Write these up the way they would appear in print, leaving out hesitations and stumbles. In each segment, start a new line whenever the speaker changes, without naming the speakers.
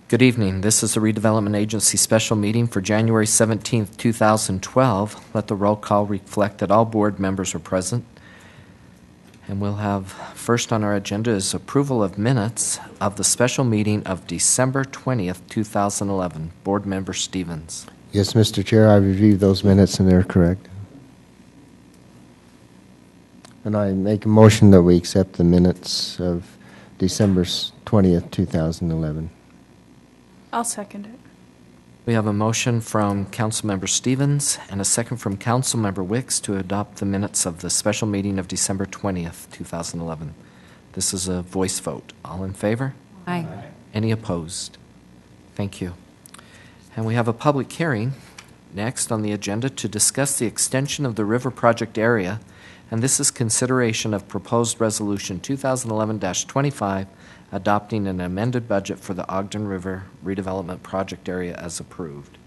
Good evening. This is the Redevelopment Agency special meeting for January 17th, 2012. Let the roll call reflect that all board members are present. And we'll have first on our agenda is approval of minutes of the special meeting of December 20th, 2011. Board Member Stevens.
Yes, Mr. Chair, I reviewed those minutes and they're correct. And I make a motion that we accept the minutes of December 20th, 2011.
I'll second it.
We have a motion from Councilmember Stevens and a second from Councilmember Wicks to adopt the minutes of the special meeting of December 20th, 2011. This is a voice vote. All in favor?
Aye.
Any opposed? Thank you. And we have a public hearing next on the agenda to discuss the extension of the river project area, and this is consideration of proposed resolution 2011-25 adopting an amended budget for the Ogden River redevelopment project area as approved.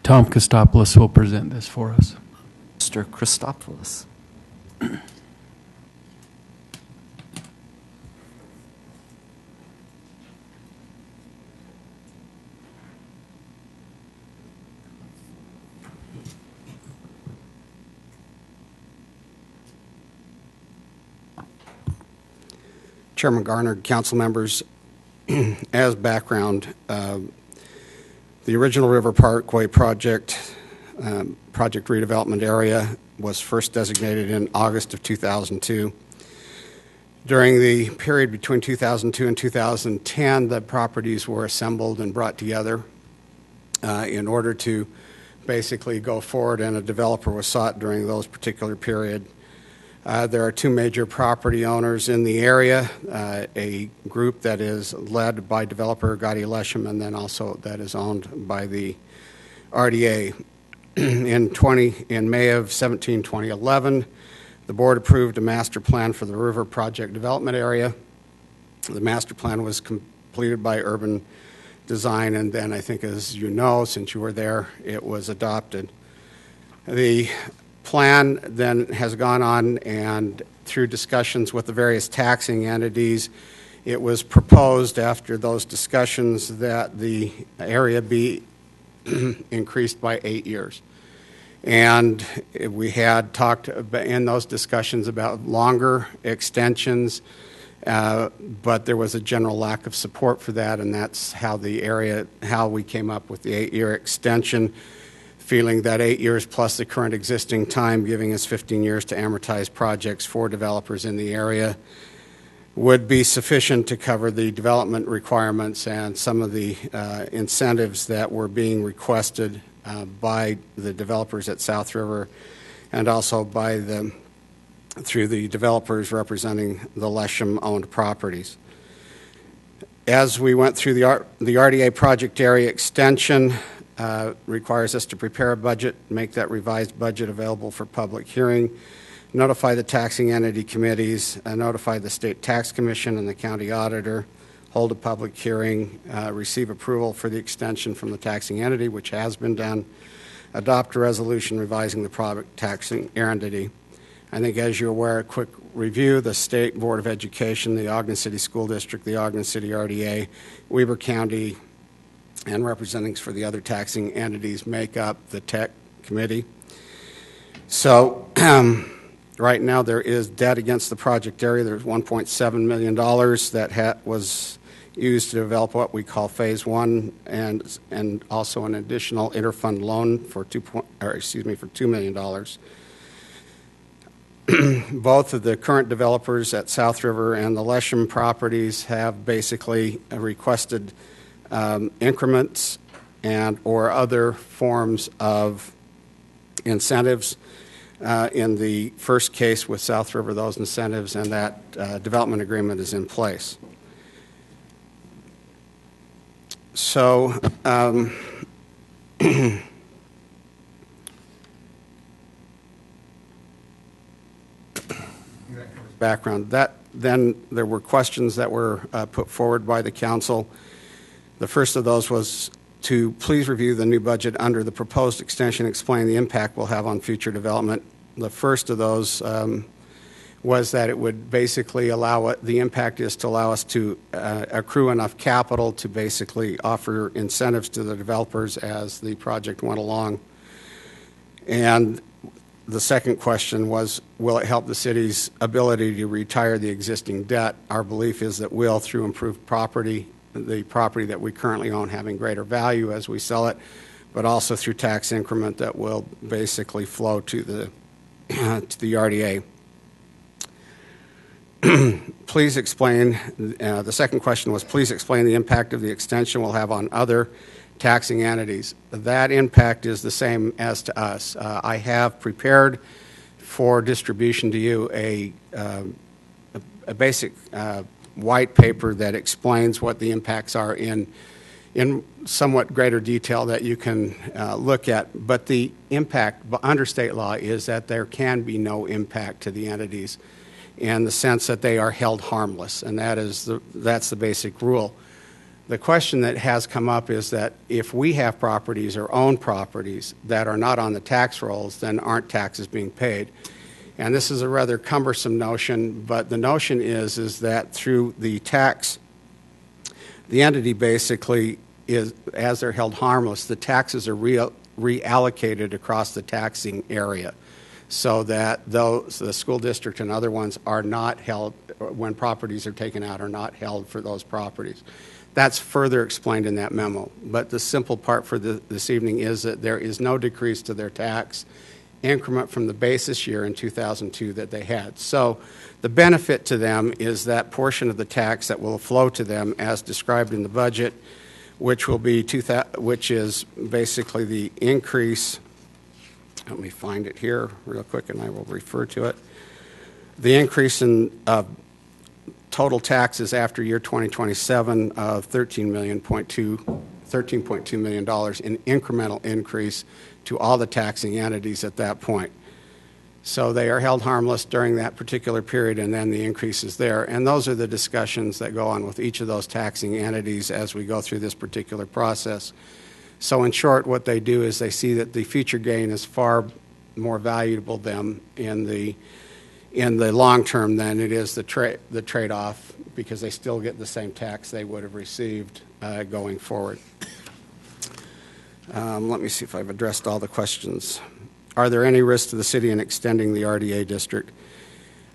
Tom Kostopoulos will present this for us.
Mr. Christopoulos.
Chairman Garner, council members, as background, the original River Parkway project redevelopment area was first designated in August of 2002. During the period between 2002 and 2010, the properties were assembled and brought together in order to basically go forward, and a developer was sought during those particular period. There are two major property owners in the area, a group that is led by developer Gotti Lesham, and then also that is owned by the RDA. In May of 2011, the board approved a master plan for the river project development area. The master plan was completed by urban design, and then I think, as you know, since you were there, it was adopted. The plan then has gone on, and through discussions with the various taxing entities, it was proposed after those discussions that the area be increased by 8 years. And we had talked in those discussions about longer extensions, but there was a general lack of support for that, and that's how we came up with the 8-year extension, feeling that 8 years plus the current existing time, giving us 15 years to amortize projects for developers in the area, would be sufficient to cover the development requirements and some of the incentives that were being requested by the developers at South River, and also through the developers representing the Lesham-owned properties. As we went through the RDA project area extension, requires us to prepare a budget, make that revised budget available for public hearing, notify the taxing entity committees, notify the state tax commission and the county auditor, hold a public hearing, receive approval for the extension from the taxing entity, which has been done, adopt a resolution revising the product taxing entity. I think, as you're aware, a quick review: the State Board of Education, the Ogden City School District, the Ogden City RDA, Weber County, and representatives for the other taxing entities make up the tech committee. So right now there is debt against the project area. There's $1.7 million that was used to develop what we call Phase 1, and also an additional interfund loan for $2 million. Both of the current developers at South River and the Lesham properties have basically requested increments and or other forms of incentives. In the first case with South River, those incentives and that development agreement is in place. So background. Then there were questions that were put forward by the council. The first of those was to please review the new budget under the proposed extension, explain the impact we'll have on future development. The first of those was that it would basically the impact is to allow us to accrue enough capital to basically offer incentives to the developers as the project went along. And the second question was, will it help the city's ability to retire the existing debt? Our belief is that will, through improved property, the property that we currently own having greater value as we sell it, but also through tax increment that will basically flow to the RDA. Please explain, the second question was, please explain the impact of the extension will have on other taxing entities. That impact is the same as to us. I have prepared for distribution to you a basic white paper that explains what the impacts are in somewhat greater detail that you can look at. But the impact under state law is that there can be no impact to the entities in the sense that they are held harmless, and that's the basic rule. The question that has come up is that if we have properties or own properties that are not on the tax rolls, then aren't taxes being paid? And this is a rather cumbersome notion, but the notion is that through the tax, the entity basically is, as they're held harmless, the taxes are reallocated across the taxing area, so that those, the school district and other ones, are not held, when properties are taken out, are not held for those properties. That's further explained in that memo. But the simple part for this evening is that there is no decrease to their tax increment from the basis year in 2002 that they had. So the benefit to them is that portion of the tax that will flow to them as described in the budget, which will be which is basically the increase. Let me find it here real quick and I will refer to it. The increase in total taxes after year 2027 of $13.2 million in incremental increase to all the taxing entities at that point. So they are held harmless during that particular period, and then the increase is there. And those are the discussions that go on with each of those taxing entities as we go through this particular process. So in short, what they do is they see that the future gain is far more valuable them in the long term than it is the trade-off, because they still get the same tax they would have received going forward. Let me see if I've addressed all the questions. Are there any risks to the city in extending the RDA district?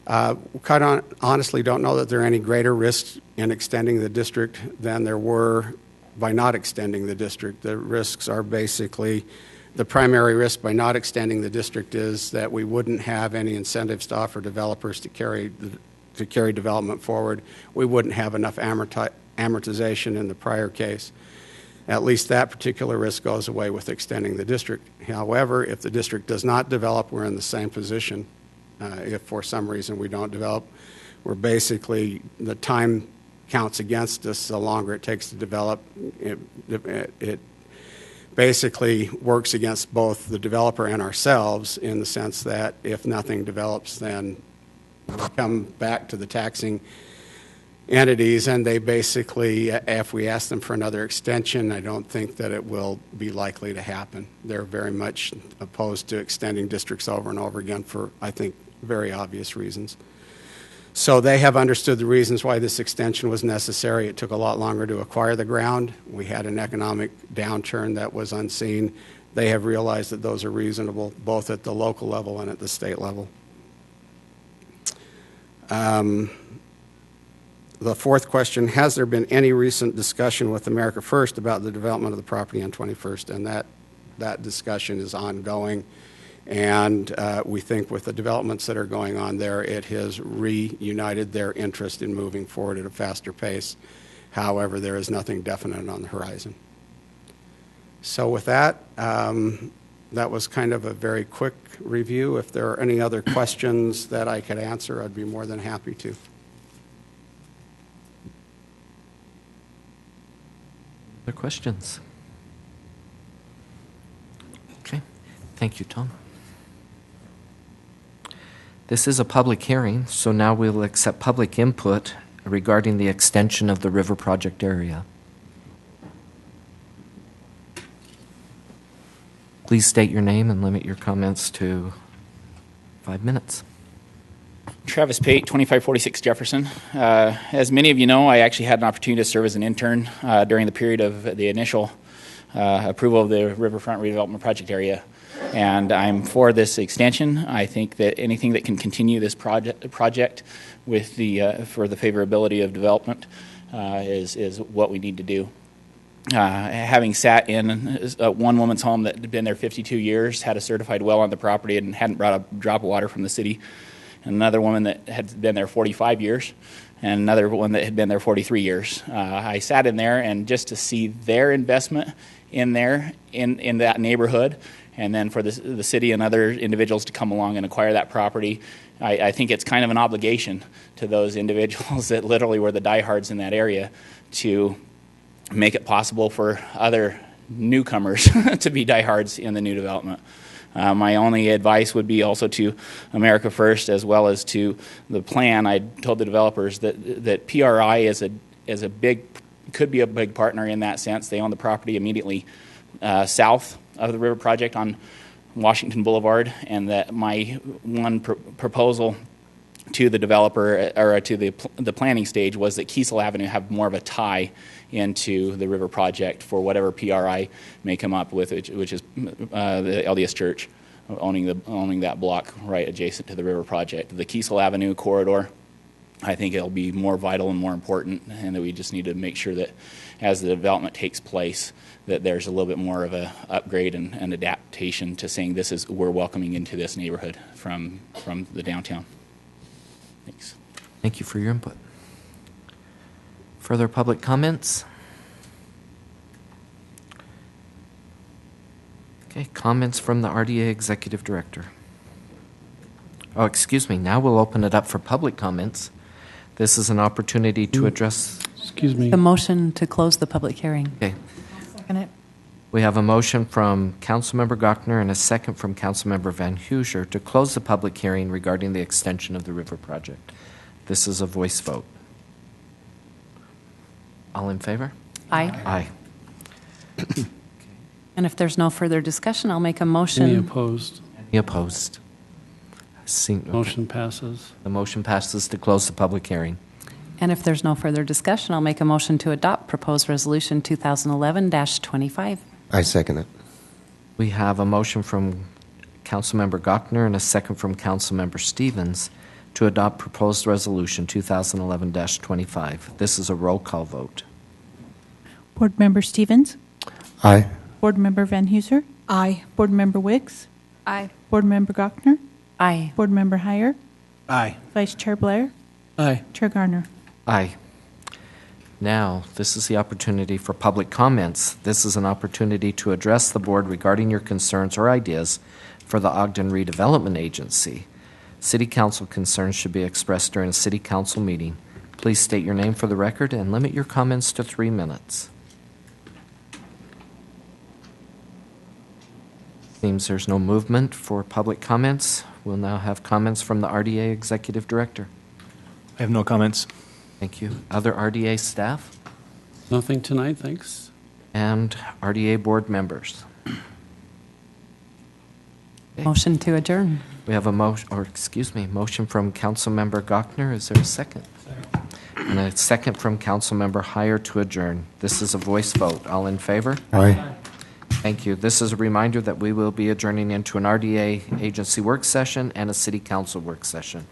Honestly don't know that there are any greater risks in extending the district than there were by not extending the district. The risks are basically, the primary risk by not extending the district is that we wouldn't have any incentives to offer developers to carry development forward. We wouldn't have enough amortization in the prior case. At least that particular risk goes away with extending the district. However, if the district does not develop, we're in the same position. If for some reason we don't develop, we're basically, the time counts against us the longer it takes to develop. It basically works against both the developer and ourselves in the sense that if nothing develops, then we'll come back to the taxing entities, and they basically, if we ask them for another extension, I don't think that it will be likely to happen. They're very much opposed to extending districts over and over again for, I think, very obvious reasons. So they have understood the reasons why this extension was necessary. It took a lot longer to acquire the ground. We had an economic downturn that was unseen. They have realized that those are reasonable, both at the local level and at the state level. The fourth question, has there been any recent discussion with America First about the development of the property on 21st? And that discussion is ongoing. And we think with the developments that are going on there, it has reunited their interest in moving forward at a faster pace. However, there is nothing definite on the horizon. So with that, that was kind of a very quick review. If there are any other questions that I could answer, I'd be more than happy to.
Other questions? Okay. Thank you, Tom. This is a public hearing, so now we'll accept public input regarding the extension of the river project area. Please state your name and limit your comments to 5 minutes.
Travis Pate, 2546 Jefferson. As many of you know, I actually had an opportunity to serve as an intern during the period of the initial approval of the Riverfront Redevelopment Project area. And I'm for this extension. I think that anything that can continue this project with the for the favorability of development is what we need to do. Having sat in one woman's home that had been there 52 years, had a certified well on the property and hadn't brought a drop of water from the city, and another woman that had been there 45 years, and another one that had been there 43 years. I sat in there, and just to see their investment in there, in that neighborhood, and then for the city and other individuals to come along and acquire that property, I think it's kind of an obligation to those individuals that literally were the diehards in that area to make it possible for other newcomers to be diehards in the new development. My only advice would be also to America First, as well as to the plan. I told the developers that PRI could be a big partner in that sense. They own the property immediately south of the river project on Washington Boulevard, and that my one proposal to the developer or to the planning stage was that Kiesel Avenue have more of a tie into the river project for whatever PRI may come up with, which is the LDS Church owning that block right adjacent to the river project. The Kiesel Avenue corridor, I think it'll be more vital and more important, and that we just need to make sure that as the development takes place, that there's a little bit more of a upgrade and adaptation to saying we're welcoming into this neighborhood from the downtown. Thanks.
Thank you for your input. Further public comments? Okay, comments from the RDA Executive Director. Oh, excuse me. Now we'll open it up for public comments. This is an opportunity to address...
Excuse me.
The motion to close the public hearing.
Okay.
Second it.
We have a motion from Councilmember Gochner and a second from Councilmember Van Huser to close the public hearing regarding the extension of the river project. This is a voice vote. All in favor?
Aye.
Aye.
And if there's no further discussion, I'll make a motion.
Any opposed?
Any opposed?
Motion passes.
The motion passes to close the public hearing.
And if there's no further discussion, I'll make a motion to adopt proposed resolution 2011-25.
I second it.
We have a motion from Councilmember Gochner and a second from Councilmember Stevens to adopt proposed resolution 2011-25. This is a roll call vote.
Board Member Stevens?
Aye.
Board Member Van Huser?
Aye.
Board Member Wicks?
Aye.
Board Member Gochner?
Aye.
Board Member Heyer?
Aye.
Vice Chair Blair?
Aye.
Chair Garner?
Aye. Now, this is the opportunity for public comments. This is an opportunity to address the board regarding your concerns or ideas for the Ogden Redevelopment Agency. City Council concerns should be expressed during a City Council meeting. Please state your name for the record and limit your comments to 3 minutes. Seems there's no movement for public comments. We'll now have comments from the RDA Executive Director.
I have no comments.
Thank you. Other RDA staff
Nothing tonight, thanks.
and RDA board members.
Motion to adjourn.
We have a motion from Councilmember Gochner. Is there a second? And a second from Councilmember Heyer to adjourn. This is a voice vote. All in favor?
Aye.
Thank you. This is a reminder that we will be adjourning into an RDA agency work session and a City Council work session.